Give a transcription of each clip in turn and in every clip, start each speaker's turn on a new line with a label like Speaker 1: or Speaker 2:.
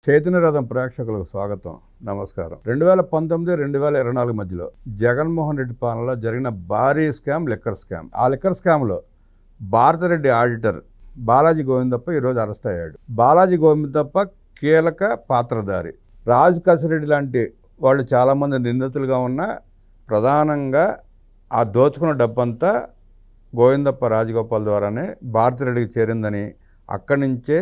Speaker 1: చైతన్యరథం ప్రేక్షకులకు స్వాగతం, నమస్కారం. 2019-2024 మధ్యలో జగన్మోహన్ రెడ్డి పాలనలో జరిగిన భారీ స్కామ్ లిక్కర్ స్కామ్. ఆ లిక్కర్ స్కామ్లో భారతిరెడ్డి ఆడిటర్ బాలాజీ గోవిందప్ప ఈరోజు అరెస్ట్ అయ్యాడు. బాలాజీ గోవిందప్ప కీలక పాత్రధారి. రాజ్ కసిరెడ్డి లాంటి వాళ్ళు చాలామంది నిందితులుగా ఉన్న ప్రధానంగా ఆ దోచుకున్న డబ్బంతా గోవిందప్ప రాజగోపాల్ ద్వారానే భారతిరెడ్డికి చేరిందని, అక్కడి నుంచే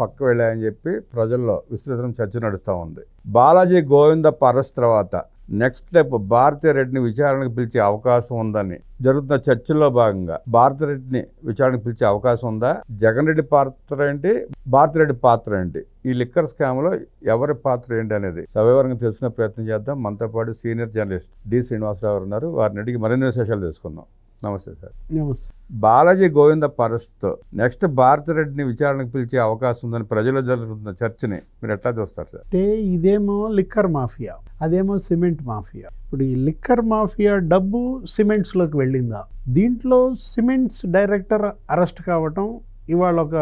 Speaker 1: పక్క వెళ్ళాయని చెప్పి ప్రజల్లో విస్తృతం చర్చ నడుస్తూ ఉంది. బాలాజీ గోవిందప్ప అరెస్ట్ తర్వాత నెక్స్ట్ స్టెప్ భారతిరెడ్డిని విచారణకు పిలిచే అవకాశం ఉందని జరుగుతున్న చర్చల్లో భాగంగా భారతిరెడ్డిని విచారణకు పిలిచే అవకాశం ఉందా? జగన్ రెడ్డి పాత్ర ఏంటి, భారతిరెడ్డి పాత్ర ఏంటి, ఈ లిక్కర్ స్కామ్లో ఎవరి పాత్ర ఏంటి అనేది సవివరంగా తెలుసుకునే ప్రయత్నం చేద్దాం. మనతో పాటు సీనియర్ జర్నలిస్ట్ డి శ్రీనివాసరావు గారు ఉన్నారు. వారిని అడిగి మరిన్ని విశేషాలు తెలుసుకుందాం. నమస్తే సార్.
Speaker 2: నమస్తే.
Speaker 1: బాలాజీ గోవిందప్ప అరెస్ట్తో నెక్స్ట్ భారతిరెడ్డిని విచారణకు పిలిచే అవకాశం ఉందని ప్రజల్లో జరుగుతున్న చర్చని మీరు ఎట్లా చూస్తారు సార్?
Speaker 2: అంటే ఇదేమో లిక్కర్ మాఫియా, అదేమో సిమెంట్ మాఫియా. ఇప్పుడు ఈ లిక్కర్ మాఫియా డబ్బు సిమెంట్స్లోకి వెళ్ళిందా? దీంట్లో సిమెంట్స్ డైరెక్టర్ అరెస్ట్ కావటం ఇవాళ ఒక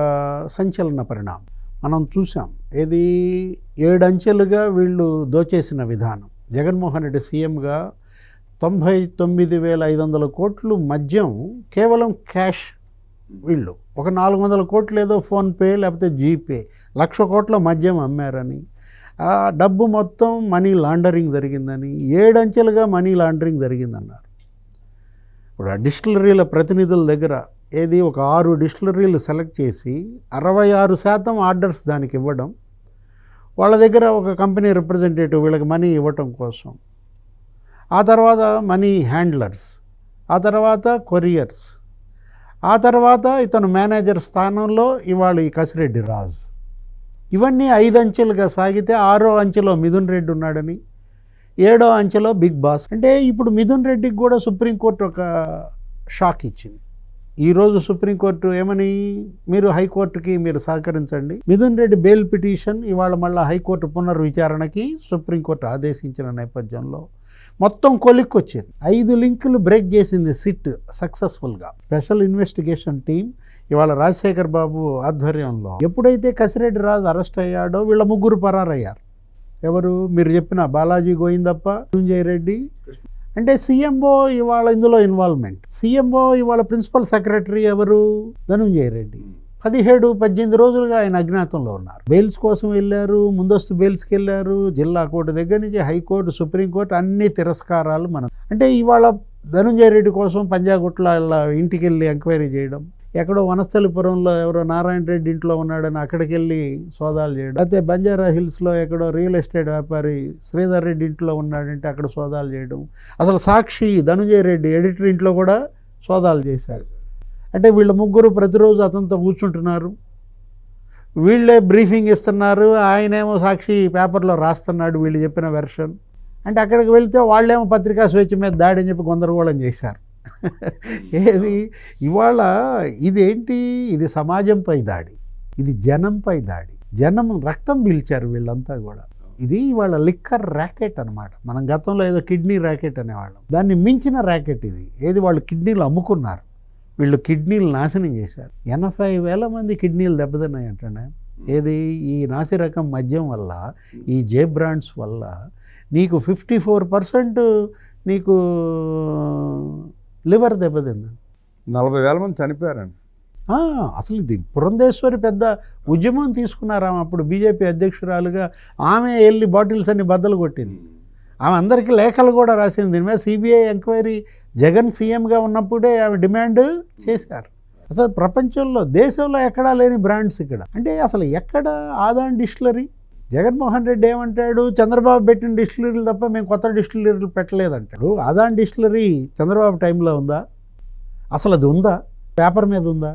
Speaker 2: సంచలన పరిణామం మనం చూసాం. ఏది 7 అంచెలుగా వీళ్ళు దోచేసిన విధానం. జగన్మోహన్ రెడ్డి సీఎంగా 99,500 కోట్లు మద్యం కేవలం క్యాష్. వీళ్ళు ఒక 400 కోట్లు ఏదో ఫోన్పే లేకపోతే జీపే, 1,00,000 కోట్ల మద్యం అమ్మారని, ఆ డబ్బు మొత్తం మనీ లాండరింగ్ జరిగిందని, 7 అంచెలుగా మనీ లాండరింగ్ జరిగిందన్నారు. ఇప్పుడు ఆ డిస్టిలరీల ప్రతినిధుల దగ్గర ఏది ఒక 6 డిస్టిలరీలు సెలెక్ట్ చేసి 66% ఆర్డర్స్ దానికి ఇవ్వడం, వాళ్ళ దగ్గర ఒక కంపెనీ రిప్రజెంటేటివ్ వీళ్ళకి మనీ ఇవ్వటం కోసం, ఆ తర్వాత మనీ హ్యాండ్లర్స్, ఆ తర్వాత కొరియర్స్, ఆ తర్వాత ఇతను మేనేజర్ స్థానంలో ఇవాళ ఈ కసిరెడ్డి రాజు. ఇవన్నీ 5 అంచెలుగా సాగితే 6వ అంచెలో మిథున్ రెడ్డి ఉన్నాడని, 7వ అంచెలో బిగ్ బాస్. అంటే ఇప్పుడు మిథున్ రెడ్డికి కూడా సుప్రీంకోర్టు ఒక షాక్ ఇచ్చింది. ఈరోజు సుప్రీంకోర్టు ఏమని, మీరు హైకోర్టుకి మీరు సహకరించండి, మిథున్ రెడ్డి బెయిల్ పిటిషన్ ఇవాళ మళ్ళీ హైకోర్టు పునర్విచారణకి సుప్రీంకోర్టు ఆదేశించిన నేపథ్యంలో మొత్తం కొలిక్కి వచ్చింది. 5 లింకులు బ్రేక్ చేసింది సిట్ సక్సెస్ఫుల్గా. స్పెషల్ ఇన్వెస్టిగేషన్ టీం ఇవాళ రాజశేఖర్ బాబు ఆధ్వర్యంలో ఎప్పుడైతే కసిరెడ్డి రాజు అరెస్ట్ అయ్యాడో వీళ్ళ ముగ్గురు పరారయ్యారు. ఎవరు? మీరు చెప్పిన బాలాజీ గోవిందప్ప, ధనుంజయ రెడ్డి. అంటే సీఎంఓ ఇవాళ ఇందులో ఇన్వాల్వ్మెంట్. సీఎంఓ ఇవాళ ప్రిన్సిపల్ సెక్రటరీ ఎవరు? ధనుంజయ రెడ్డి. 17-18 రోజులుగా ఆయన అజ్ఞాతంలో ఉన్నారు. బెయిల్స్ కోసం వెళ్ళారు, ముందస్తు బెయిల్స్కి వెళ్ళారు, జిల్లా కోర్టు దగ్గర నుంచి హైకోర్టు, సుప్రీంకోర్టు అన్ని తిరస్కారాలు. మనం అంటే ఇవాళ ధనుంజయ రెడ్డి కోసం పంజాగుట్ల ఇంటికి వెళ్ళి ఎంక్వైరీ చేయడం, ఎక్కడో వనస్థలిపురంలో ఎవరో నారాయణ రెడ్డి ఇంట్లో ఉన్నాడని అక్కడికి వెళ్ళి సోదాలు చేయడం, అయితే బంజారా హిల్స్లో ఎక్కడో రియల్ ఎస్టేట్ వ్యాపారి శ్రీధర్ రెడ్డి ఇంట్లో ఉన్నాడంటే అక్కడ సోదాలు చేయడం, అసలు సాక్షి ధనుంజయ రెడ్డి ఎడిటర్ ఇంట్లో కూడా సోదాలు చేశారు. అంటే వీళ్ళ ముగ్గురు ప్రతిరోజు అతనితో కూర్చుంటున్నారు, వీళ్ళే బ్రీఫింగ్ ఇస్తున్నారు, ఆయనేమో సాక్షి పేపర్లో రాస్తున్నాడు వీళ్ళు చెప్పిన వెర్షన్. అంటే అక్కడికి వెళ్తే వాళ్ళేమో పత్రికా స్వేచ్ఛ మీద దాడి అని చెప్పి గందరగోళం చేశారు. ఏది ఇవాళ ఇదేంటి? ఇది సమాజంపై దాడి, ఇది జనంపై దాడి. జనం రక్తం పీల్చారు వీళ్ళంతా కూడా. ఇది ఇవాళ లిక్కర్ ర్యాకెట్ అనమాట. మనం గతంలో ఏదో కిడ్నీ ర్యాకెట్ అనేవాళ్ళం, దాన్ని మించిన ర్యాకెట్ ఇది. ఏది వాళ్ళు కిడ్నీలు అమ్ముకున్నారు, వీళ్ళు కిడ్నీలు నాశనం చేశారు. 80,000 మంది కిడ్నీలు దెబ్బతిన్నాయంటే ఏది ఈ నాసి రకం మద్యం వల్ల, ఈ జే బ్రాండ్స్ వల్ల నీకు 54% నీకు లివర్ దెబ్బతిందండి.
Speaker 1: 40,000 మంది చనిపోయారండి.
Speaker 2: అసలు ఇది పురంధేశ్వరి పెద్ద ఉద్యమం తీసుకున్నారు ఆమె. అప్పుడు బీజేపీ అధ్యక్షురాలుగా ఆమె వెళ్ళి బాటిల్స్ అన్ని బద్దలు కొట్టింది. ఆమె అందరికీ లేఖలు కూడా రాసింది. దీని మీద సిబిఐ ఎంక్వైరీ జగన్ సీఎంగా ఉన్నప్పుడే ఆమె డిమాండ్ చేశారు. అసలు ప్రపంచంలో దేశంలో ఎక్కడా లేని బ్రాండ్స్ ఇక్కడ. అంటే అసలు ఎక్కడ ఆదాన్ డిస్టిలరీ? జగన్మోహన్ రెడ్డి ఏమంటాడు, చంద్రబాబు పెట్టిన డిస్టిలరీలు తప్ప మేము కొత్త డిస్టిలరీలు పెట్టలేదంటాడు. ఆదాన్ డిస్టిలరీ చంద్రబాబు టైంలో ఉందా? అసలు అది ఉందా? పేపర్ మీద ఉందా?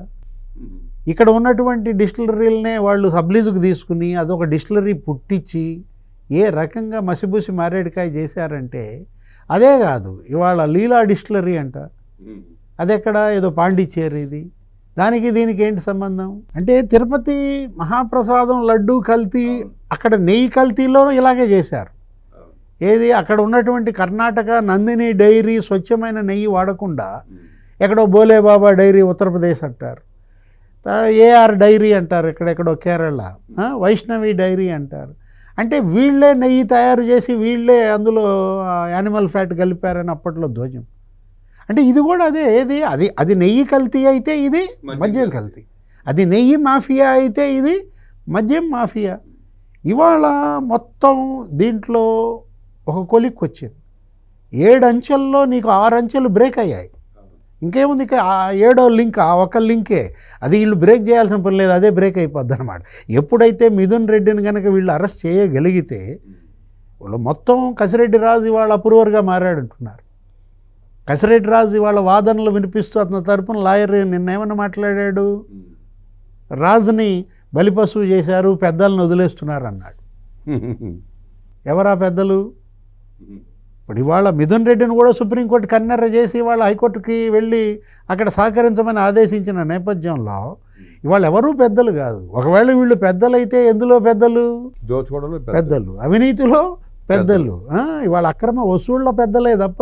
Speaker 2: ఇక్కడ ఉన్నటువంటి డిస్టిలరీలనే వాళ్ళు సబ్లీజుకు తీసుకుని అదొక డిస్టిలరీ పుట్టించి ఏ రకంగా మసిబూసి మారేడుకాయ చేశారంటే, అదే కాదు ఇవాళ లీలా డిస్టిలరీ అంట, అదెక్కడ ఏదో పాండిచ్చేరిది. దానికి దీనికి ఏంటి సంబంధం? అంటే తిరుపతి మహాప్రసాదం లడ్డూ కల్తీ, అక్కడ నెయ్యి కల్తీలో ఇలాగే చేశారు. ఏది అక్కడ ఉన్నటువంటి కర్ణాటక నందిని డైరీ స్వచ్ఛమైన నెయ్యి వాడకుండా ఎక్కడో బోలేబాబా డైరీ ఉత్తరప్రదేశ్ అంటారు, ఏఆర్ డైరీ అంటారు ఎక్కడెక్కడో కేరళ, వైష్ణవి డైరీ అంటారు. అంటే వీళ్ళే నెయ్యి తయారు చేసి వీళ్ళే అందులో యానిమల్ ఫ్యాట్ కలిపారని అప్పట్లో ధ్వజం. అంటే ఇది కూడా అదే, ఏది అది నెయ్యి కల్తీ అయితే ఇది మద్యం కల్తీ, అది నెయ్యి మాఫియా అయితే ఇది మద్యం మాఫియా. ఇవాళ మొత్తం దీంట్లో ఒక కొలిక్కి వచ్చింది. 7 అంచెల్లో నీకు 6 అంచెలు బ్రేక్ అయ్యాయి. ఇంకేముంది, ఇక ఆ 7వ లింక్, ఆ ఒక లింకే, అది వీళ్ళు బ్రేక్ చేయాల్సిన పని లేదు, అదే బ్రేక్ అయిపోద్ది అనమాట. ఎప్పుడైతే మిథున్ రెడ్డిని కనుక వీళ్ళు అరెస్ట్ చేయగలిగితే వాళ్ళు మొత్తం కసిరెడ్డి రాజు ఇవాళ అప్రూవర్గా మారాడంటున్నారు. కసిరెడ్డి రాజు ఇవాళ వాదనలు వినిపిస్తూ అతని తరపున లాయర్ నిన్నేమన్నా మాట్లాడాడు, రాజుని బలిపశువు చేశారు, పెద్దలను వదిలేస్తున్నారు అన్నాడు. ఎవరా పెద్దలు? ఇప్పుడు ఇవాళ మిథున్ రెడ్డిని కూడా సుప్రీంకోర్టు కన్నెర్ర చేసి ఇవాళ హైకోర్టుకి వెళ్ళి అక్కడ సహకరించమని ఆదేశించిన నేపథ్యంలో ఇవాళ ఎవరూ పెద్దలు కాదు. ఒకవేళ వీళ్ళు పెద్దలైతే ఎందులో పెద్దలు?
Speaker 1: దోచుకోవడంలో
Speaker 2: పెద్దలు, అవినీతిలో పెద్దలు, ఇవాళ అక్రమ వసూళ్ల పెద్దలే తప్ప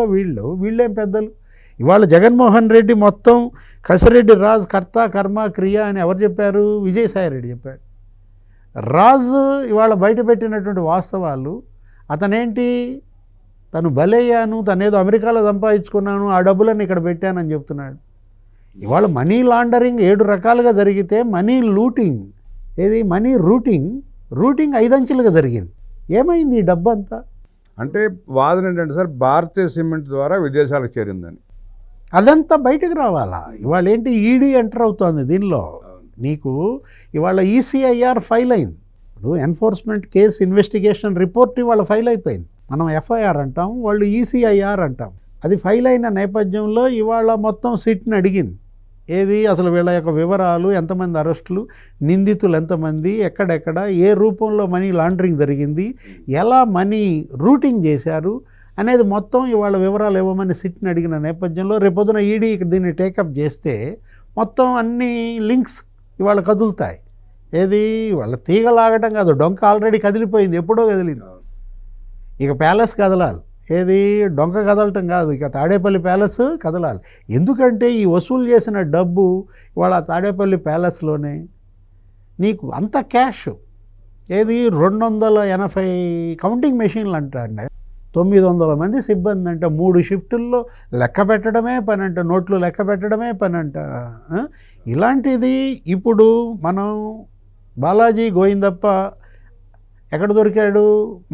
Speaker 2: వీళ్ళేం పెద్దలు? ఇవాళ జగన్మోహన్ రెడ్డి మొత్తం కసిరెడ్డి రాజు కర్త కర్మ క్రియ అని ఎవరు చెప్పారు? విజయసాయి రెడ్డి చెప్పాడు. రాజు ఇవాళ బయట పెట్టినటువంటి వాస్తవాలు, అతనేంటి, తను బలయ్యాను, తనేదో అమెరికాలో సంపాదించుకున్నాను, ఆ డబ్బులను ఇక్కడ పెట్టానని చెప్తున్నాడు. ఇవాళ మనీ లాండరింగ్ 7 రకాలుగా జరిగితే మనీ లూటింగ్, మనీ రూటింగ్ 5 అంచెలుగా జరిగింది. ఏమైంది ఈ డబ్బు అంతా?
Speaker 1: అంటే వాదన ఏంటంటే సార్, భారతీయ సిమెంట్ ద్వారా విదేశాలకు చేరిందని.
Speaker 2: అదంతా బయటకు రావాలా? ఇవాళ ఏంటి, ఈడీ ఎంటర్ అవుతోంది దీనిలో. నీకు ఇవాళ ఈసీఐఆర్ ఫైల్ అయింది. ఇప్పుడు ఎన్ఫోర్స్మెంట్ కేస్ ఇన్వెస్టిగేషన్ రిపోర్ట్ ఇవాళ ఫైల్ అయిపోయింది. మనం ఎఫ్ఐఆర్ అంటాం, వాళ్ళు ఈసీఐఆర్ అంటాం. అది ఫైల్ అయిన నేపథ్యంలో ఇవాళ మొత్తం సిట్ని అడిగింది. అసలు వీళ్ళ యొక్క వివరాలు, ఎంతమంది అరెస్టులు, నిందితులు ఎంతమంది, ఎక్కడెక్కడ, ఏ రూపంలో మనీ లాండరింగ్ జరిగింది, ఎలా మనీ రూటింగ్ చేశారు అనేది మొత్తం ఇవాళ వివరాలు ఇవ్వమని సిట్ని అడిగిన నేపథ్యంలో రేపొద్దున ఈడీ దీన్ని టేకప్ చేస్తే మొత్తం అన్ని లింక్స్ ఇవాళ కదులుతాయి. వాళ్ళ తీగ లాగటం కాదు, డొంక ఆల్రెడీ కదిలిపోయింది, ఎప్పుడో కదిలింది. ఇక ప్యాలెస్ కదలాలి, డొంక కదలటం కాదు, ఇక తాడేపల్లి ప్యాలెస్ కదలాలి. ఎందుకంటే ఈ వసూలు చేసిన డబ్బు ఇవాళ తాడేపల్లి ప్యాలెస్లోనే నీకు అంత క్యాష్, 280 కౌంటింగ్ మెషిన్లు అంటారు, 900 మంది సిబ్బంది అంట, 3 షిఫ్టుల్లో లెక్క పెట్టడమే పని అంట, నోట్లు లెక్క పెట్టడమే పని అంట. ఇలాంటిది ఇప్పుడు మనం బాలాజీ గోవిందప్ప ఎక్కడ దొరికాడు?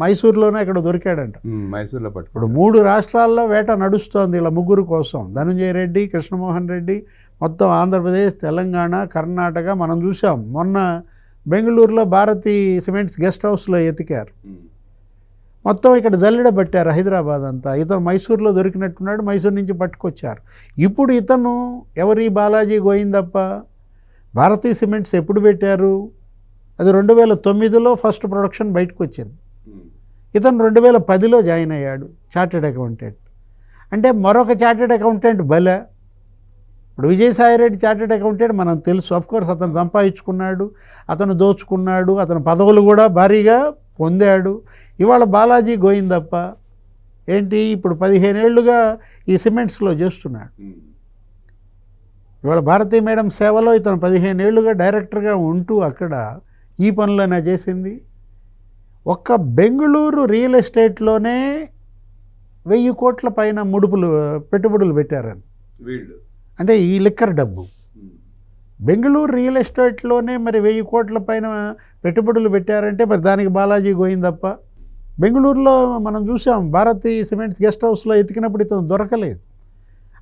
Speaker 2: మైసూర్లోనే ఎక్కడ దొరికాడంట.
Speaker 1: మైసూర్లో
Speaker 2: ఇప్పుడు 3 రాష్ట్రాల్లో వేట నడుస్తోంది ఇలా ముగ్గురు కోసం. ధనంజయ రెడ్డి, కృష్ణమోహన్ రెడ్డి, మొత్తం ఆంధ్రప్రదేశ్, తెలంగాణ, కర్ణాటక. మనం చూసాం మొన్న బెంగళూరులో భారతీ సిమెంట్స్ గెస్ట్ హౌస్లో ఎతికారు, మొత్తం ఇక్కడ జల్లెడ పట్టారు హైదరాబాద్ అంతా. ఇతను మైసూర్లో దొరికినట్టున్నాడు, మైసూర్ నుంచి పట్టుకొచ్చారు. ఇప్పుడు ఇతను ఎవరి బాలాజీ గోవిందప్ప భారతీ సిమెంట్స్ ఎప్పుడు పెట్టారు? అది 2009లో ఫస్ట్ ప్రొడక్షన్ బయటకు వచ్చింది. ఇతను 2010లో జాయిన్ అయ్యాడు చార్టెడ్ అకౌంటెంట్. అంటే మరొక చార్టెడ్ అకౌంటెంట్ బలే. ఇప్పుడు విజయసాయి రెడ్డి చార్టెడ్ అకౌంటెంట్ మనం తెలుసు, అఫ్కోర్స్ అతను సంపాదించుకున్నాడు, అతను దోచుకున్నాడు, అతను పదవులు కూడా భారీగా పొందాడు. ఇవాళ బాలాజీ గోవిందప్ప ఇప్పుడు 15 ఏళ్ళుగా ఈ సిమెంట్స్లో చేస్తున్నాడు. ఇవాళ భారతీ మేడం సేవలో ఇతను 15 ఏళ్ళుగా డైరెక్టర్గా ఉంటూ అక్కడ ఈ పనులైనా చేసింది. ఒక్క బెంగళూరు రియల్ ఎస్టేట్లోనే 1000 కోట్ల పైన పెట్టుబడులు పెట్టారని వీళ్ళు. అంటే ఈ లిక్కర్ డబ్బు బెంగళూరు రియల్ ఎస్టేట్లోనే మరి 1000 కోట్ల పైన పెట్టుబడులు పెట్టారంటే మరి దానికి బాలాజీ గోవిందప్ప. బెంగళూరులో మనం చూసాం భారతీ సిమెంట్స్ గెస్ట్ హౌస్లో ఎతికినప్పుడు ఇతను దొరకలేదు.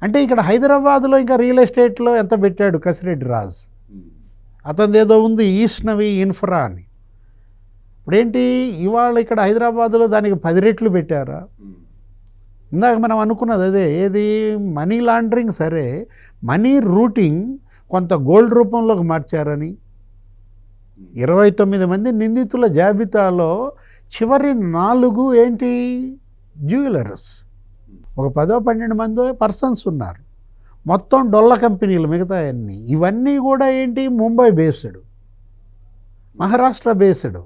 Speaker 2: అంటే ఇక్కడ హైదరాబాద్లో ఇంకా రియల్ ఎస్టేట్లో ఎంత పెట్టాడు కసిరెడ్డి రాజు? అతనిది ఏదో ఉంది ఈస్ట్ నవి ఇన్ఫ్రా అని. ఇప్పుడేంటి ఇవాళ ఇక్కడ హైదరాబాద్లో దానికి 10 రెట్లు పెట్టారా? ఇందాక మనం అనుకున్నది అదే, మనీ లాండరింగ్ సరే, మనీ రూటింగ్ కొంత గోల్డ్ రూపంలోకి మార్చారని. 29 మంది నిందితుల జాబితాలో చివరి 4 జ్యువెలర్స్, ఒక 10-12 మంది పర్సన్స్ ఉన్నారు. మొత్తం డొల్ల కంపెనీలు మిగతా అన్నీ. ఇవన్నీ కూడా ముంబై బేస్డ్, మహారాష్ట్ర బేస్డ్.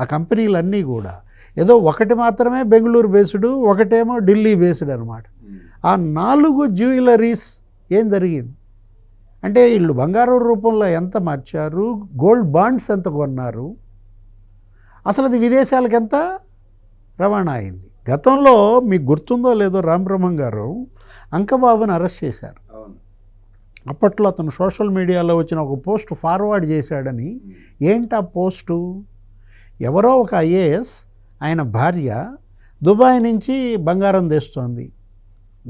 Speaker 2: ఆ కంపెనీలన్నీ కూడా ఏదో ఒకటి మాత్రమే బెంగళూరు బేస్డ్, ఒకటేమో ఢిల్లీ బేస్డ్ అనమాట. ఆ 4 జ్యువెలరీస్ జరిగింది అంటే వీళ్ళు బంగారు రూపంలో ఎంత మార్చారు, గోల్డ్ బాండ్స్ ఎంత కొన్నారు, అసలు అది విదేశాలకు ఎంత రవాణా అయింది. గతంలో మీకు గుర్తుందో లేదో రామబ్రహ్మం గారు అంకబాబుని అరెస్ట్ చేశారు. అప్పట్లో అతను సోషల్ మీడియాలో వచ్చిన ఒక పోస్ట్ ఫార్వర్డ్ చేశాడని. ఏంటి ఆ పోస్టు? ఎవరో ఒక ఐఏఎస్ ఆయన భార్య దుబాయ్ నుంచి బంగారం తెస్తోంది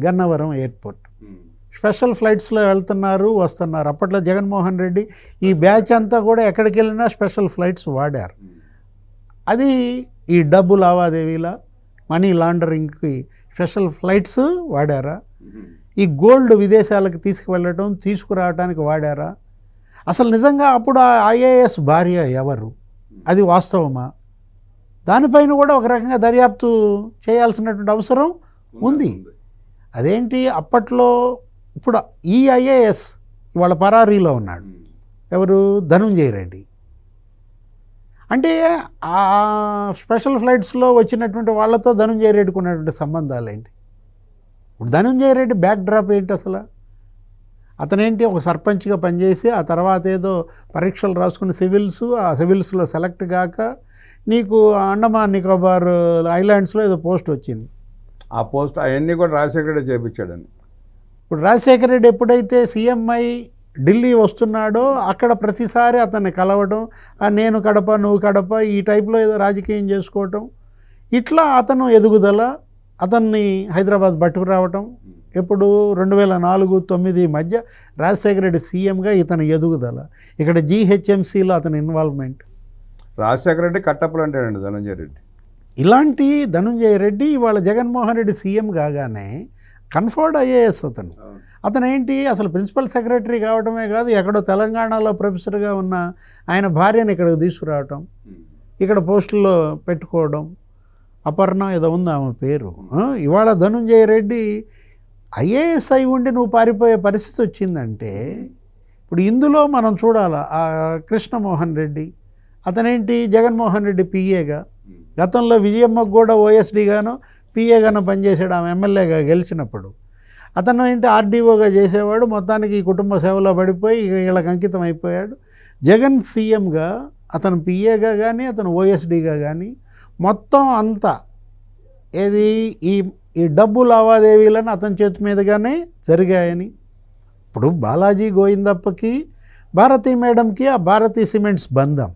Speaker 2: గన్నవరం ఎయిర్పోర్ట్. స్పెషల్ ఫ్లైట్స్లో వెళ్తున్నారు వస్తున్నారు. అప్పట్లో జగన్మోహన్ రెడ్డి ఈ బ్యాచ్ అంతా కూడా ఎక్కడికి వెళ్ళినా స్పెషల్ ఫ్లైట్స్ వాడారు. అది ఈ డబ్బు లావాదేవీల మనీ లాండరింగ్కి స్పెషల్ ఫ్లైట్స్ వాడారా? ఈ గోల్డ్ విదేశాలకు తీసుకువెళ్ళటం తీసుకురావడానికి వాడారా? అసలు నిజంగా అప్పుడు ఆ ఐఏఎస్ భార్య ఎవరు? అది వాస్తవమా? దానిపైన కూడా ఒక రకంగా దర్యాప్తు చేయాల్సినటువంటి అవసరం ఉంది. అదేంటి అప్పట్లో ఇప్పుడు ఈ ఐఏఎస్ ఇవాళ పరారీలో ఉన్నాడు. ఎవరు? ధనుంజయ రెడ్డి. అంటే ఆ స్పెషల్ ఫ్లైట్స్లో వచ్చినటువంటి వాళ్ళతో ధనుంజయ రెడ్డికి ఉన్నటువంటి సంబంధాలు ఏంటి? ఇప్పుడు ధనుంజయ రెడ్డి బ్యాక్ డ్రాప్ ఏంటి అసలు? అతనేంటి ఒక సర్పంచ్గా పనిచేసి ఆ తర్వాత ఏదో పరీక్షలు రాసుకుని ఆ సివిల్స్లో సెలెక్ట్ కాక నీకు అండమాన్ నికోబార్ ఐలాండ్స్లో ఏదో పోస్ట్ వచ్చింది.
Speaker 1: ఆ పోస్ట్ అవన్నీ కూడా రాజశేఖర రెడ్డి చేయించాడని.
Speaker 2: ఇప్పుడు రాజశేఖర రెడ్డి ఎప్పుడైతే సీఎం అయి ఢిల్లీ వస్తున్నాడో అక్కడ ప్రతిసారి అతన్ని కలవడం, నేను కడప నువ్వు కడప ఈ టైప్లో ఏదో రాజకీయం చేసుకోవటం, ఇట్లా అతను ఎదుగుదల, అతన్ని హైదరాబాద్ పట్టుకురావటం. ఎప్పుడు 2004-09 మధ్య రాజశేఖర రెడ్డి సీఎంగా ఇతని ఎదుగుదల, ఇక్కడ జీహెచ్ఎంసీలో అతని ఇన్వాల్వ్మెంట్.
Speaker 1: రాజశేఖర రెడ్డి కట్టప్పలు అంటాడండి ధనంజయ రెడ్డి.
Speaker 2: ఇలాంటి ధనుంజయ రెడ్డి ఇవాళ జగన్మోహన్ రెడ్డి సీఎం కాగానే కన్ఫర్డ్ ఐఏఎస్ అతను ఏంటి అసలు ప్రిన్సిపల్ సెక్రటరీ కావడమే కాదు, ఎక్కడో తెలంగాణలో ప్రొఫెసర్గా ఉన్న ఆయన భార్యను ఇక్కడికి తీసుకురావటం, ఇక్కడ పోస్టుల్లో పెట్టుకోవడం. అపర్ణ ఏదో ఉంది ఆమె పేరు. ఇవాళ ధనుంజయ రెడ్డి ఐఏఎస్ అయి ఉండి నువ్వు పారిపోయే పరిస్థితి వచ్చిందంటే ఇప్పుడు ఇందులో మనం చూడాలా. ఆ కృష్ణమోహన్ రెడ్డి అతనేంటి జగన్మోహన్ రెడ్డి పిఏగా, గతంలో విజయమ్మకు కూడా ఓఎస్డీగానో పిఏగానో పనిచేసాడు ఆమె ఎమ్మెల్యేగా గెలిచినప్పుడు. అతను ఏంటి ఆర్డీఓగా చేసేవాడు, మొత్తానికి ఈ కుటుంబ సేవలో పడిపోయి వీళ్ళకి అంకితం అయిపోయాడు. జగన్ సీఎంగా అతను పిఏగా కానీ అతను ఓఎస్డీగా కానీ మొత్తం అంతా ఏది ఈ డబ్బు లావాదేవీలను అతని చేతి మీదుగానే జరిగాయని. ఇప్పుడు బాలాజీ గోవిందప్పకి భారతీ మేడంకి ఆ భారతీ సిమెంట్స్ బంధం,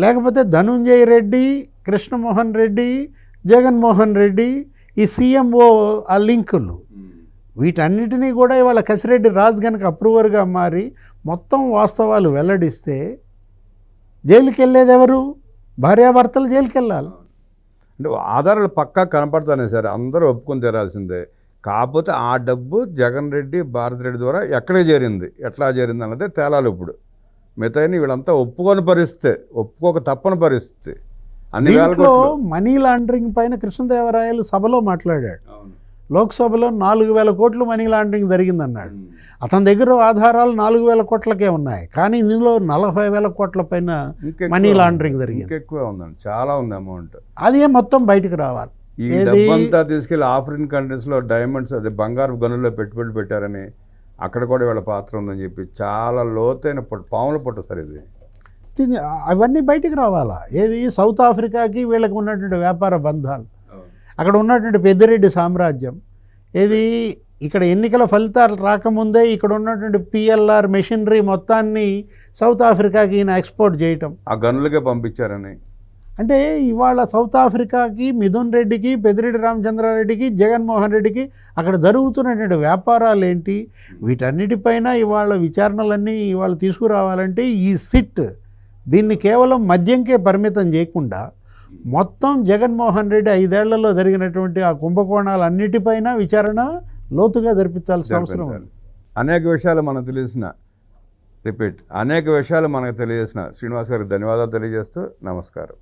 Speaker 2: లేకపోతే ధనుంజయ రెడ్డి, కృష్ణమోహన్ రెడ్డి, జగన్మోహన్ రెడ్డి, ఈ సీఎంఓ ఆ లింకులు, వీటన్నిటినీ కూడా ఇవాళ కసిరెడ్డి రాజు కనుక అప్రూవర్గా మారి మొత్తం వాస్తవాలు వెల్లడిస్తే జైలుకి వెళ్ళేది ఎవరు? భార్యాభర్తలు జైలుకి వెళ్ళాలి.
Speaker 1: అంటే ఆధారాలు పక్కా కనపడతానే సరే అందరూ ఒప్పుకొని తీరాల్సిందే. కాకపోతే ఆ డబ్బు జగన్ రెడ్డి భారతి రెడ్డి ద్వారా ఎక్కడికి చేరింది, ఎట్లా చేరింది అన్నదే తేలాలి. ఇప్పుడు మిగతాని వీళ్ళంతా ఒప్పుకొని పరిస్థితి, ఒప్పుకోక తప్పని పరిస్థితి. అన్ని వేల
Speaker 2: మనీ లాండరింగ్ పైన కృష్ణదేవరాయలు సభలో మాట్లాడాడు. లోక్సభలో 4,000 కోట్లు మనీ లాండరింగ్ జరిగిందన్నాడు. అతని దగ్గర ఆధారాలు 4,000 కోట్లకే ఉన్నాయి, కానీ ఇందులో 40,000 కోట్ల పైన మనీ లాండరింగ్ జరిగింది.
Speaker 1: ఎక్కువ ఉందండి, చాలా ఉంది అమౌంట్.
Speaker 2: అదే మొత్తం బయటకు రావాలి.
Speaker 1: ఈ డబ్బంతా తీసుకెళ్లి ఆఫ్రికన్ కంట్రీస్లో డైమండ్స్ అదే బంగారు గనుల్లో పెట్టుబడి పెట్టారని అక్కడ కూడా వీళ్ళ పాత్ర ఉందని చెప్పి చాలా లోతైన పాముల పుట్ట సార్ ఇది.
Speaker 2: అవన్నీ బయటకు రావాలా. ఏది సౌత్ ఆఫ్రికాకి వీళ్ళకి ఉన్నటువంటి వ్యాపార బంధాలు, అక్కడ ఉన్నటువంటి పెద్దిరెడ్డి సామ్రాజ్యం, ఏది ఇక్కడ ఎన్నికల ఫలితాలు రాకముందే ఇక్కడ ఉన్నటువంటి పిఎల్ఆర్ మెషినరీ మొత్తాన్ని సౌత్ ఆఫ్రికాకి ఈయన ఎక్స్పోర్ట్ చేయటం,
Speaker 1: ఆ గనులకే పంపించారని.
Speaker 2: అంటే ఇవాళ సౌత్ ఆఫ్రికాకి మిథున్ రెడ్డికి, పెద్దిరెడ్డి రామచంద్రారెడ్డికి, జగన్మోహన్ రెడ్డికి అక్కడ జరుగుతున్నటువంటి వ్యాపారాలు ఏంటి, వీటన్నిటిపైన ఇవాళ విచారణలన్నీ ఇవాళ తీసుకురావాలంటే ఈ సిట్ దీన్ని కేవలం మద్యంకే పరిమితం చేయకుండా మొత్తం జగన్మోహన్ రెడ్డి 5 ఏళ్లలో జరిగినటువంటి ఆ కుంభకోణాలన్నిటిపైన విచారణ లోతుగా జరిపించాల్సిన అవసరం ఉంది.
Speaker 1: అనేక విషయాలు మనకు తెలిసిన శ్రీనివాస్ గారికి ధన్యవాదాలు తెలియజేస్తూ నమస్కారం.